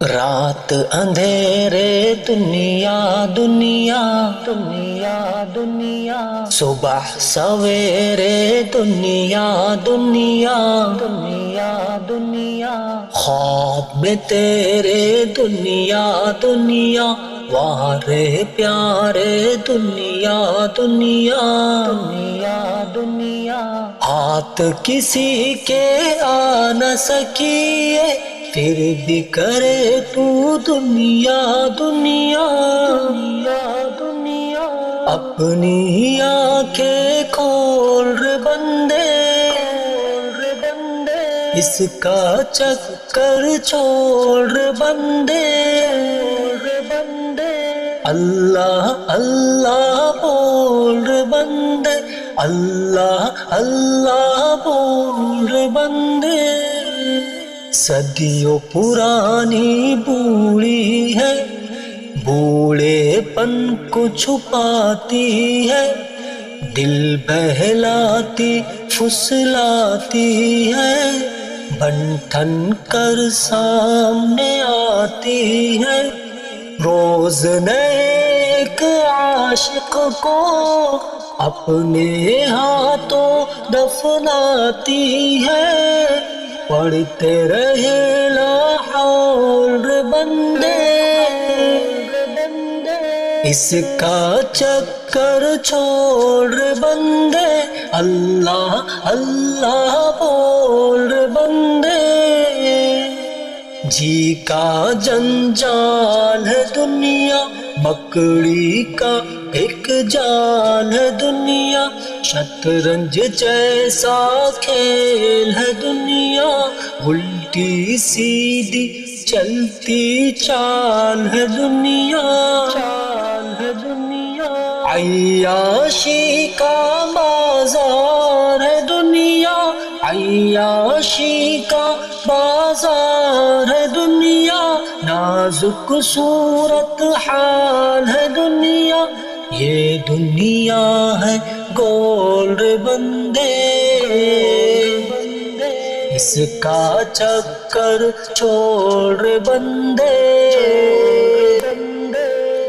رات اندھیرے دنیا دنیا دنیا دنیا، صبح سویرے دنیا دنیا دنیا دنیا، خواب میں تیرے دنیا دنیا، وارے پیارے دنیا دنیا دنیا دنیا، ہاتھ کسی کے آ نہ سکیے پھر بھی کرے تو دنیا دنیا دنیا دنیا، اپنی آنکھیں کھول رے بندے، اس کا چکر چھوڑ رے بندے، اللہ اللہ بول رے بندے، اللہ اللہ بول رے بندے، صدیوں پرانی بوڑھی ہے، بوڑھے پن کو چھپاتی ہے، دل بہلاتی پھسلاتی ہے، بن ٹھن کر سامنے آتی ہے، روز نئے ایک عاشق کو اپنے ہاتھوں دفناتی ہے، پڑھتے رہے لا حول رے بندے، اس کا چکر چھوڑ رے بندے، اللہ اللہ بول رے بندے، جی کا جنجال ہے دنیا، مکڑی کا ایک جال ہے دنیا، شطرنج جیسا کھیل ہے دنیا، الٹی سیدھی چلتی چال ہے دنیا، عیاشی کا بازار ہے دنیا، عیاشی کا بازار ہے دنیا، نازک صورت حال ہے دنیا، یہ دنیا ہے گول رے بندے، اس کا چکر چھوڑ رے بندے،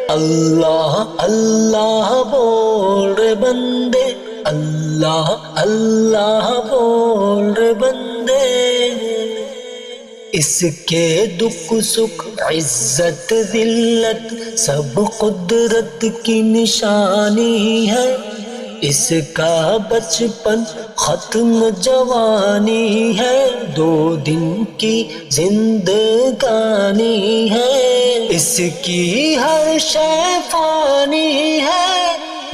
اللہ اللہ بول رے بندے، اللہ اللہ بول رے بندے، اس کے دکھ سکھ عزت ذلت سب قدرت کی نشانی ہے، اس کا بچپن ختم جوانی ہے، 2 دن کی زندگانی ہے، اس کی ہر شے فانی ہے،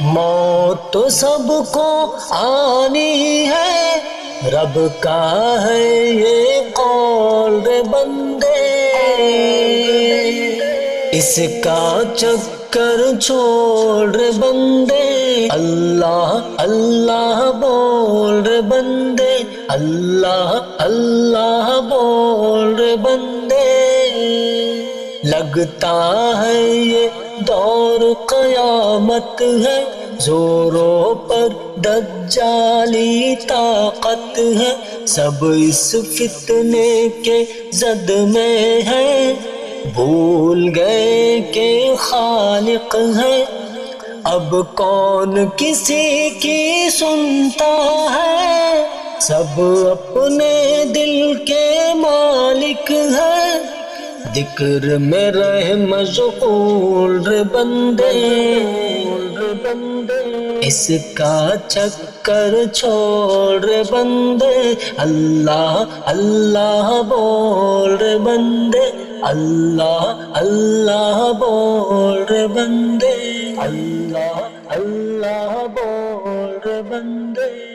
موت تو سب کو آنی ہے، رب کا ہے یہ قول رے بندے، اس کا چکر چھوڑ رے بندے، اللہ اللہ بول رے بندے، اللہ اللہ بول رے بندے، لگتا ہے یہ دور قیامت ہے، زوروں پر دجالی طاقت ہے، سب اس فتنے کے زد میں ہے، بھول گئے کہ خالق ہے، اب کون کسی کی سنتا ہے، سب اپنے دل کے مالک ہے، ذکر میں رہ مشغول رے بندے، اس کا چکر چھوڑ رے بندے، اللہ اللہ بول رے بندے، اللہ اللہ بول رے بندے، اللہ اللہ بول رے بندے۔